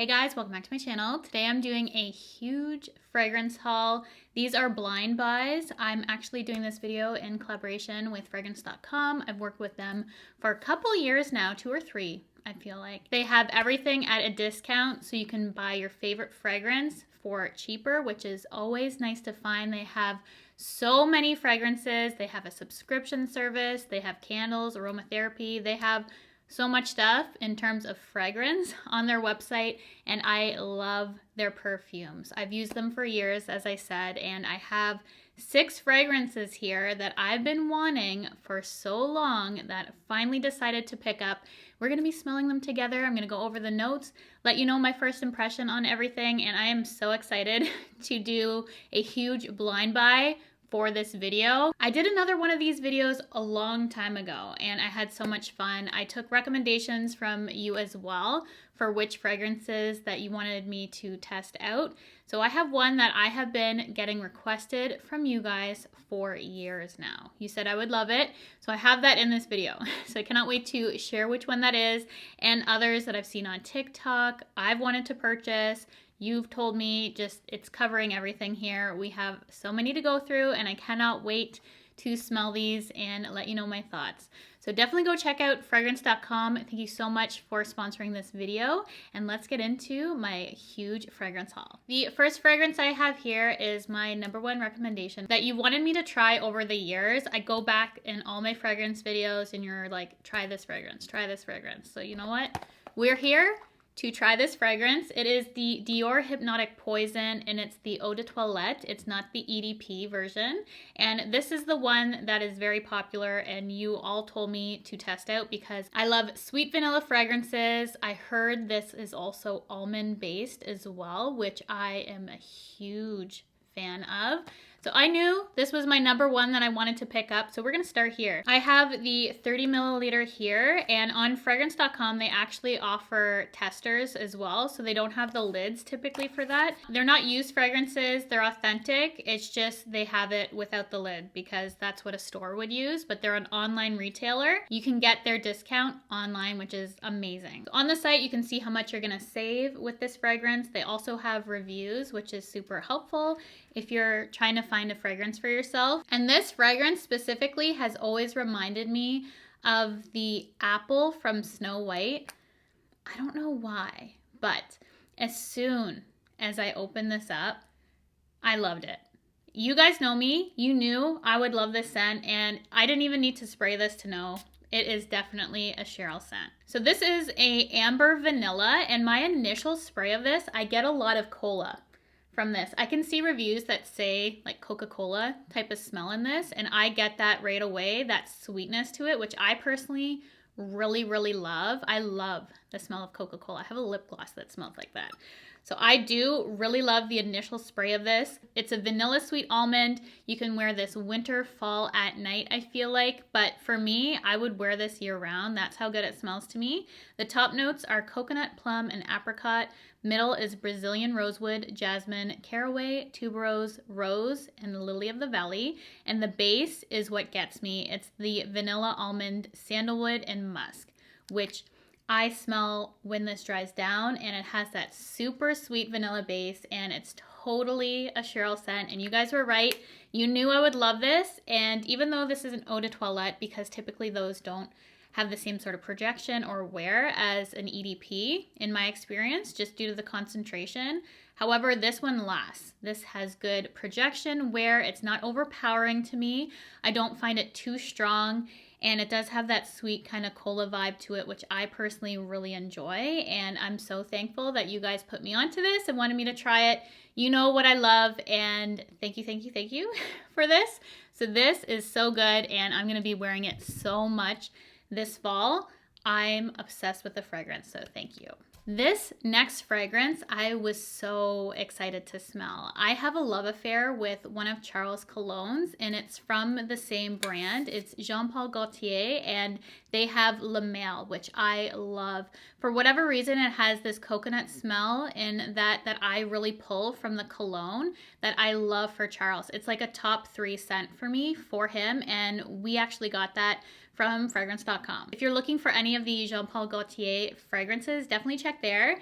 Hey guys, welcome back to my channel. Today I'm doing a huge fragrance haul. These are blind buys. I'm actually doing this video in collaboration with fragrance.com. I've worked with them for a couple years now, 2 or 3, I feel like. They have everything at a discount, so you can buy your favorite fragrance for cheaper, which is always nice to find. They have so many fragrances. They have a subscription service. They have candles, aromatherapy. They have so much stuff in terms of fragrance on their website, and I love their perfumes. I've used them for years, as I said, and I have 6 fragrances here that I've been wanting for so long that I finally decided to pick up. We're going to be smelling them together. I'm going to go over the notes, let you know my first impression on everything, and I am so excited to do a huge blind buy for this video. I did another one of these videos a long time ago and I had so much fun. I took recommendations from you as well for which fragrances that you wanted me to test out. So I have one that I have been getting requested from you guys for years now. You said I would love it, so I have that in this video. So I cannot wait to share which one that is and others that I've seen on TikTok, I've wanted to purchase. You've told me just it's covering everything here. We have so many to go through and I cannot wait to smell these and let you know my thoughts. So definitely go check out fragrance.com. Thank you so much for sponsoring this video and let's get into my huge fragrance haul. The first fragrance I have here is my #1 recommendation that you wanted me to try over the years. I go back in all my fragrance videos and you're like, try this fragrance, try this fragrance. So you know what? We're here to try this fragrance. It is the Dior Hypnotic Poison and it's the Eau de Toilette. It's not the EDP version. And this is the one that is very popular and you all told me to test out because I love sweet vanilla fragrances. I heard this is also almond based as well, which I am a huge fan of. So I knew this was my #1 that I wanted to pick up. So we're going to start here. I have the 30 milliliter here and on fragrance.com, they actually offer testers as well. So they don't have the lids typically for that. They're not used fragrances. They're authentic. It's just they have it without the lid because that's what a store would use, but they're an online retailer. You can get their discount online, which is amazing. So on the site, you can see how much you're going to save with this fragrance. They also have reviews, which is super helpful if you're trying to find a fragrance for yourself. And this fragrance specifically has always reminded me of the apple from Snow White. I don't know why, but as soon as I opened this up, I loved it. You guys know me. You knew I would love this scent, and I didn't even need to spray this to know. It is definitely a Cheryl scent. So this is a amber vanilla, and my initial spray of this, I get a lot of cola from this. I can see reviews that say like Coca-Cola type of smell in this, and I get that right away, that sweetness to it, which I personally really love. I love the smell of Coca-Cola. I have a lip gloss that smells like that. So I do really love the initial spray of this. It's a vanilla sweet almond. You can wear this winter, fall, at night, I feel like. But for me, I would wear this year round. That's how good it smells to me. The top notes are coconut, plum, and apricot. Middle is Brazilian rosewood, jasmine, caraway, tuberose, rose, and lily of the valley. And the base is what gets me. It's the vanilla almond, sandalwood, and musk, which I smell when this dries down, and it has that super sweet vanilla base, and it's totally a Cheryl scent. And you guys were right. You knew I would love this. And even though this is an Eau de Toilette, because typically those don't have the same sort of projection or wear as an EDP in my experience, just due to the concentration. However, this one lasts. This has good projection, wear. It's not overpowering to me. I don't find it too strong. And it does have that sweet kind of cola vibe to it, which I personally really enjoy. And I'm so thankful that you guys put me onto this and wanted me to try it. You know what I love, and thank you for this. So this is so good, and I'm gonna be wearing it so much this fall. I'm obsessed with the fragrance, so thank you. This next fragrance, I was so excited to smell. I have a love affair with one of Charles' colognes, and it's from the same brand. It's Jean Paul Gaultier, and they have Le Male, which I love. For whatever reason, it has this coconut smell in that I really pull from the cologne that I love for Charles. It's like a top 3 scent for me for him, and we actually got that from fragrance.com. If you're looking for any of the Jean Paul Gaultier fragrances, definitely check there.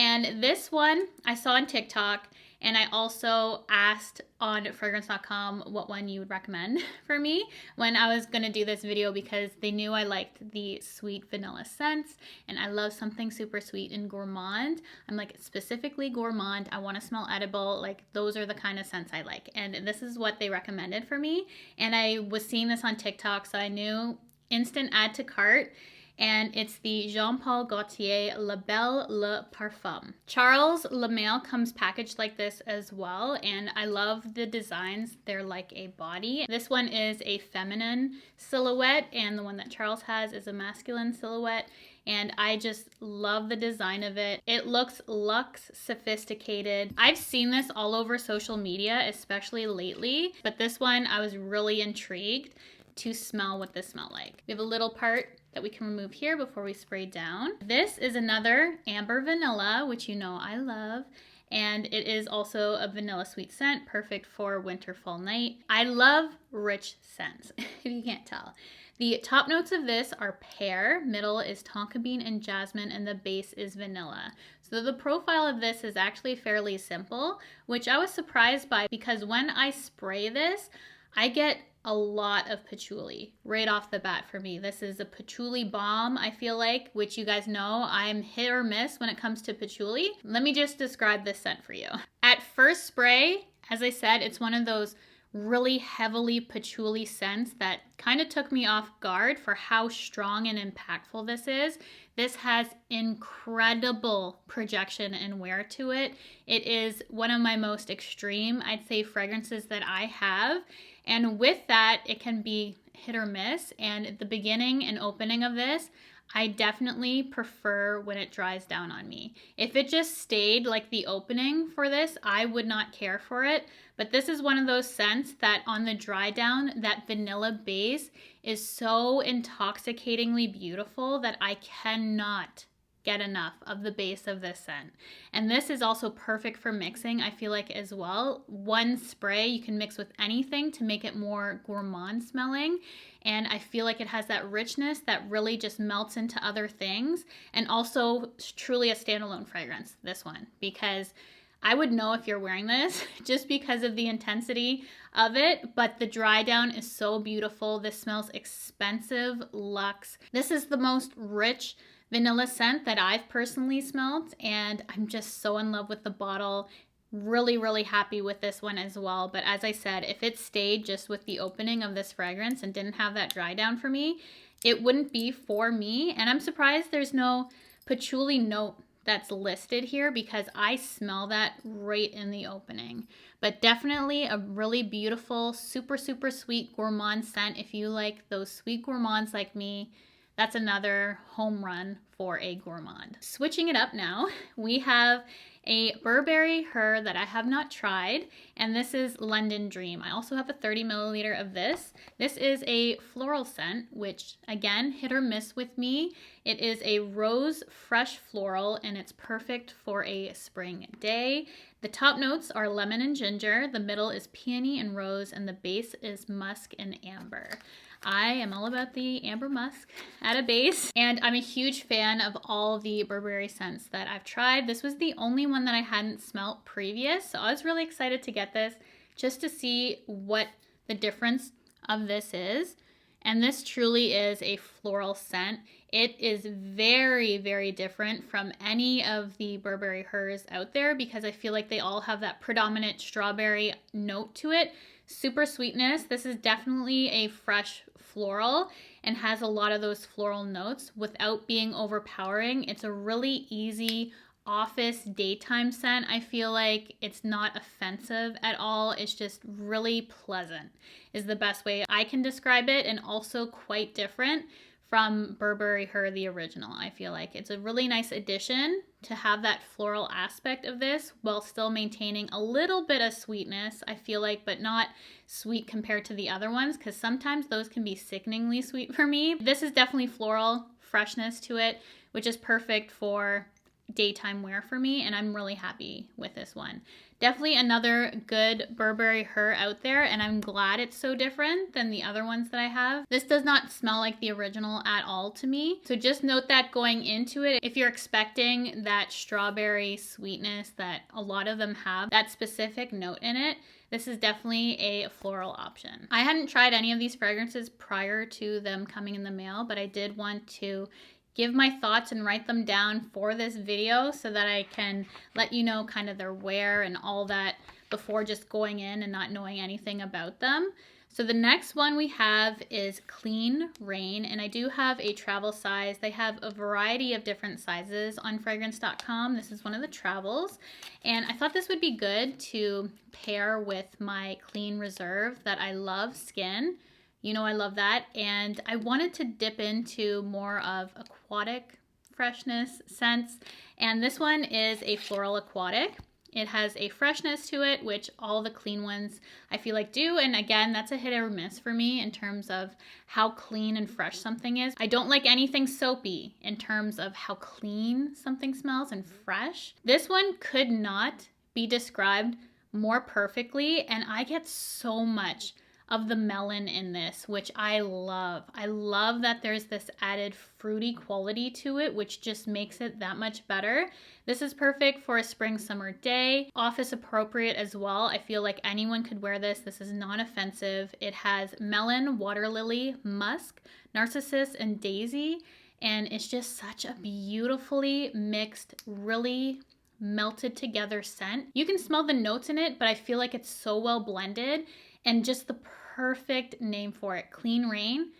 And this one I saw on TikTok, and I also asked on fragrance.com what one you would recommend for me when I was going to do this video, because they knew I liked the sweet vanilla scents and I love something super sweet and gourmand. I'm like, specifically gourmand. I want to smell edible. Like, those are the kind of scents I like. And this is what they recommended for me. And I was seeing this on TikTok, so I knew instant add to cart. And it's the Jean Paul Gaultier La Belle Le Parfum. Charles Le Male comes packaged like this as well, and I love the designs. They're like a body. This one is a feminine silhouette, and the one that Charles has is a masculine silhouette, and I just love the design of it. It looks luxe, sophisticated. I've seen this all over social media, especially lately, but this one I was really intrigued to smell what this smelled like. We have a little part that we can remove here before we spray down. This is another amber vanilla, which you know I love, and it is also a vanilla sweet scent, perfect for winter, fall night. I love rich scents, if you can't tell. The top notes of this are pear, middle is tonka bean and jasmine, and the base is vanilla. So the profile of this is actually fairly simple, which I was surprised by, because when I spray this, I get a lot of patchouli right off the bat for me. This is a patchouli bomb, I feel like, which you guys know I'm hit or miss when it comes to patchouli. Let me just describe this scent for you. At first spray, as I said, it's one of those really heavily patchouli scents that kind of took me off guard for how strong and impactful this is. This has incredible projection and wear to it. It is one of my most extreme, I'd say, fragrances that I have. And with that, it can be hit or miss. And at the beginning and opening of this, I definitely prefer when it dries down on me. If it just stayed like the opening for this, I would not care for it. But this is one of those scents that on the dry down, that vanilla base is so intoxicatingly beautiful that I cannot get enough of the base of this scent. And this is also perfect for mixing, I feel like, as well. One spray you can mix with anything to make it more gourmand smelling, and I feel like it has that richness that really just melts into other things, and also truly a standalone fragrance, this one, because I would know if you're wearing this just because of the intensity of it, but the dry down is so beautiful. This smells expensive, luxe. This is the most rich vanilla scent that I've personally smelled, and I'm just so in love with the bottle. Really, really happy with this one as well. But as I said, if it stayed just with the opening of this fragrance and didn't have that dry down for me, it wouldn't be for me. And I'm surprised there's no patchouli note that's listed here, because I smell that right in the opening. But definitely a really beautiful, super, super sweet gourmand scent. If you like those sweet gourmands like me, that's another home run for a gourmand. Switching it up now, we have a Burberry Her that I have not tried, and this is London Dream. I also have a 30 milliliter of this. This is a floral scent, which again, hit or miss with me. It is a rose fresh floral, and it's perfect for a spring day. The top notes are lemon and ginger, the middle is peony and rose, and the base is musk and amber. I am all about the amber musk at a base, and I'm a huge fan of all the Burberry scents that I've tried. This was the only one that I hadn't smelt previous, so I was really excited to get this just to see what the difference of this is. And this truly is a floral scent. It is very, very different from any of the Burberry Hers out there, because I feel like they all have that predominant strawberry note to it. Super sweetness. This is definitely a fresh floral and has a lot of those floral notes without being overpowering. It's a really easy office daytime scent. I feel like it's not offensive at all. It's just really pleasant is the best way I can describe it, and also quite different from Burberry Her, the original. I feel like it's a really nice addition to have that floral aspect of this while still maintaining a little bit of sweetness, I feel like, but not sweet compared to the other ones, because sometimes those can be sickeningly sweet for me. This is definitely floral freshness to it, which is perfect for daytime wear for me, and I'm really happy with this one. Definitely another good Burberry Her out there, and I'm glad it's so different than the other ones that I have. This does not smell like the original at all to me, so just note that going into it. If you're expecting that strawberry sweetness that a lot of them have, that specific note in it, this is definitely a floral option. I hadn't tried any of these fragrances prior to them coming in the mail, but I did want to give my thoughts and write them down for this video so that I can let you know kind of their wear and all that before just going in and not knowing anything about them. So the next one we have is Clean Rain, and I do have a travel size. They have a variety of different sizes on fragrance.com. This is one of the travels, and I thought this would be good to pair with my Clean Reserve that I love Skin. You know I love that, and I wanted to dip into more of aquatic freshness scents, and this one is a floral aquatic. It has a freshness to it, which all the clean ones I feel like do, and again, that's a hit or miss for me in terms of how clean and fresh something is. I don't like anything soapy in terms of how clean something smells and fresh. This one could not be described more perfectly, and I get so much of the melon in this, which I love. I love that there's this added fruity quality to it, which just makes it that much better. This is perfect for a spring summer day, office appropriate as well. I feel like anyone could wear this. This is non-offensive. It has melon, water lily, musk, narcissus, and daisy, and it's just such a beautifully mixed, really melted together scent. You can smell the notes in it, but I feel like it's so well blended, and just the perfect name for it, Clean Rain.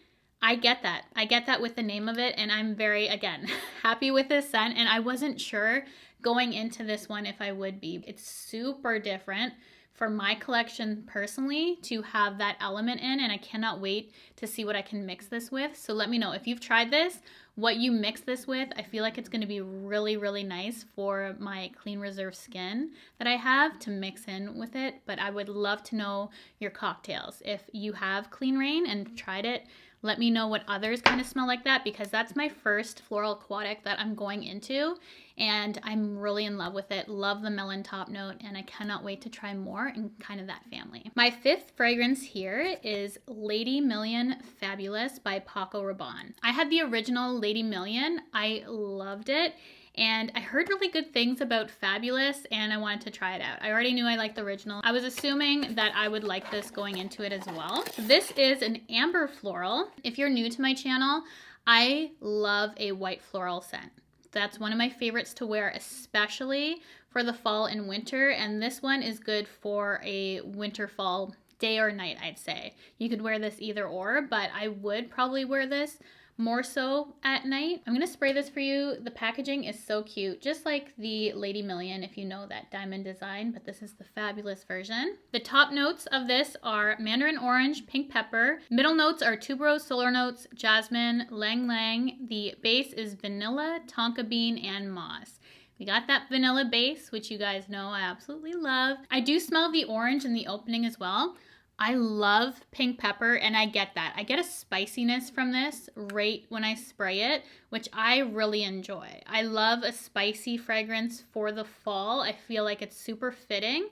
I get that. I get that with the name of it, and I'm very, again, happy with this scent, and I wasn't sure going into this one if I would be. It's super different for my collection personally to have that element in, and I cannot wait to see what I can mix this with. So let me know if you've tried this, what you mix this with. I feel like it's going to be really, really nice for my Clean Reserve Skin that I have to mix in with it, but I would love to know your cocktails. If you have Clean Rain and tried it, let me know what others kind of smell like that, because that's my first floral aquatic that I'm going into, and I'm really in love with it. Love the melon top note, and I cannot wait to try more in kind of that family. My fifth fragrance here is Lady Million Fabulous by Paco Rabanne. I had the original Lady Million. I loved it. And I heard really good things about Fabulous, and I wanted to try it out. I already knew I liked the original. I was assuming that I would like this going into it as well. This is an amber floral. If you're new to my channel, I love a white floral scent. That's one of my favorites to wear, especially for the fall and winter. And this one is good for a winter fall day or night, I'd say. You could wear this either or, but I would probably wear this more so at night. I'm gonna spray this for you. The packaging is so cute, just like the Lady Million, if you know that diamond design, but this is the Fabulous version. The top notes of this are mandarin orange, pink pepper. Middle notes are tuberose, solar notes, jasmine, lang lang. The base is vanilla, tonka bean, and moss. We got that vanilla base, which you guys know I absolutely love. I do smell the orange in the opening as well. I love pink pepper, and I get that. I get a spiciness from this right when I spray it, which I really enjoy. I love a spicy fragrance for the fall. I feel like it's super fitting.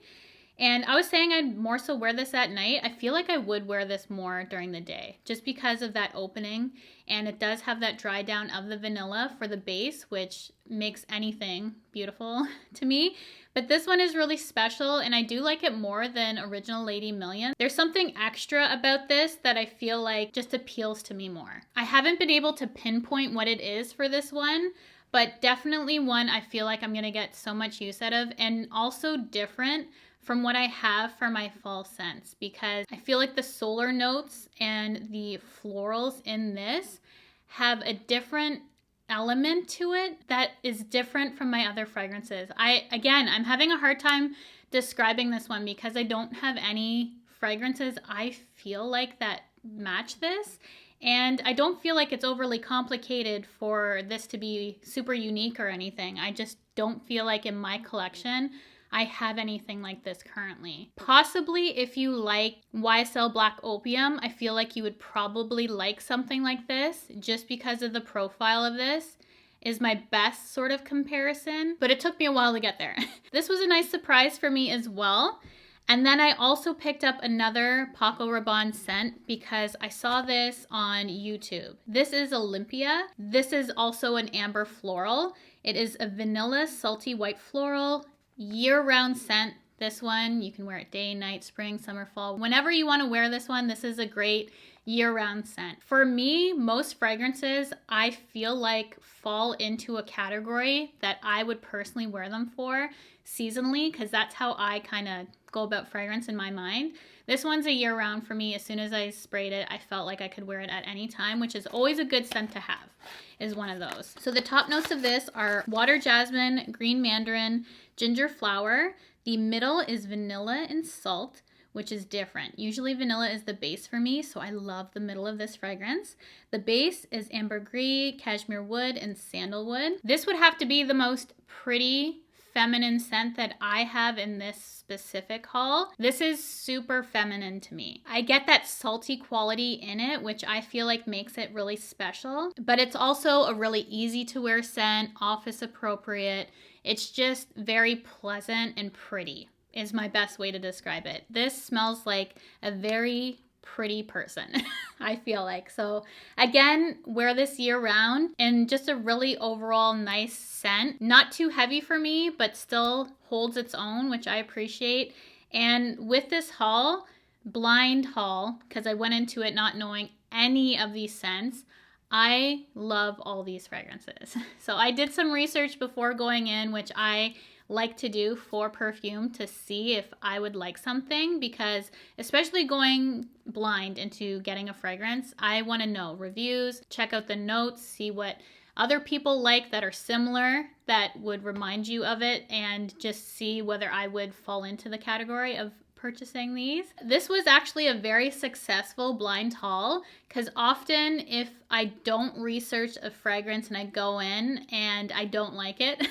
And I was saying I'd more so wear this at night. I feel like I would wear this more during the day just because of that opening. And it does have that dry down of the vanilla for the base, which makes anything beautiful to me. But this one is really special, and I do like it more than original Lady Million. There's something extra about this that I feel like just appeals to me more. I haven't been able to pinpoint what it is for this one, but definitely one I feel like I'm gonna get so much use out of, and also different from what I have for my fall scents, because I feel like the solar notes and the florals in this have a different element to it that is different from my other fragrances. I'm having a hard time describing this one because I don't have any fragrances I feel like that match this, and I don't feel like it's overly complicated for this to be super unique or anything. I just don't feel like in my collection I have anything like this currently. Possibly if you like YSL Black Opium, I feel like you would probably like something like this just because of the profile of this. is my best sort of comparison, but it took me a while to get there. This was a nice surprise for me as well. And then I also picked up another Paco Rabanne scent because I saw this on YouTube. This is Olympea. This is also an amber floral. It is a vanilla salty white floral, year-round scent. This one, you can wear it day, night, spring, summer, fall. Whenever you want to wear this one, this is a great year-round scent. For me, most fragrances, I feel like fall into a category that I would personally wear them for seasonally, because that's how I kind of go about fragrance in my mind. This one's a year-round for me. As soon as I sprayed it, I felt like I could wear it at any time, which is always a good scent to have, is one of those. So the top notes of this are water jasmine, green mandarin, ginger flower. The middle is vanilla and salt, which is different. Usually vanilla is the base for me, so I love the middle of this fragrance. The base is ambergris, cashmere wood, and sandalwood. This would have to be the most pretty feminine scent that I have in this specific haul. This is super feminine to me. I get that salty quality in it, which I feel like makes it really special, but it's also a really easy to wear scent, office appropriate. It's just very pleasant and pretty is my best way to describe it. This smells like a very pretty person, I feel like. So again, wear this year round, and just a really overall nice scent. Not too heavy for me, but still holds its own, which I appreciate. And with this haul, blind haul, because I went into it not knowing any of these scents, I love all these fragrances. So I did some research before going in, which I like to do for perfume to see if I would like something, because especially going blind into getting a fragrance, I want to know reviews, check out the notes, see what other people like that are similar that would remind you of it, and just see whether I would fall into the category of purchasing these. This was actually a very successful blind haul, because often if I don't research a fragrance and I go in and I don't like it,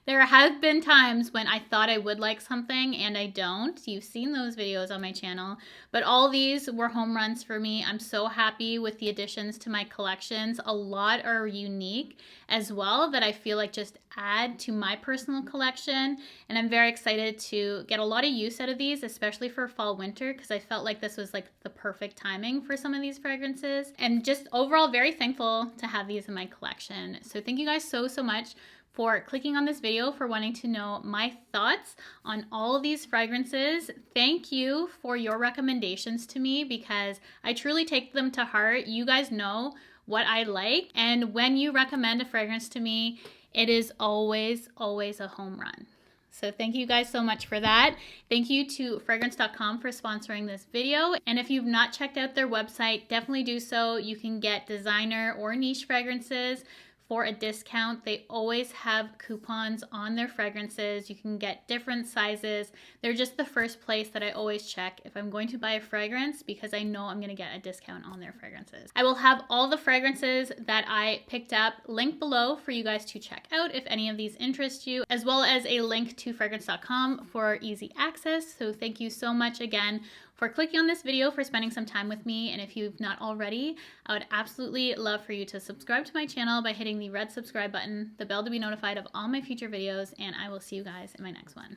there have been times when I thought I would like something and I don't. You've seen those videos on my channel, but all these were home runs for me. I'm so happy with the additions to my collections. A lot are unique as well that I feel like just add to my personal collection, and I'm very excited to get a lot of use out of these, especially for fall winter, because I felt like this was like the perfect timing for some of these fragrances, and just overall very thankful to have these in my collection. So thank you guys so much for clicking on this video, for wanting to know my thoughts on all of these fragrances. Thank you for your recommendations to me, because I truly take them to heart. You guys know what I like, and when you recommend a fragrance to me, it is always a home run. So thank you guys so much for that. Thank you to fragrance.com for sponsoring this video. And if you've not checked out their website, definitely do so. You can get designer or niche fragrances for a discount. They always have coupons on their fragrances. You can get different sizes. They're just the first place that I always check if I'm going to buy a fragrance, because I know I'm going to get a discount on their fragrances. I will have all the fragrances that I picked up linked below for you guys to check out if any of these interest you, as well as a link to fragrance.com for easy access. So thank you so much again for clicking on this video, for spending some time with me. And if you've not already, I would absolutely love for you to subscribe to my channel by hitting the red subscribe button, the bell to be notified of all my future videos, and I will see you guys in my next one.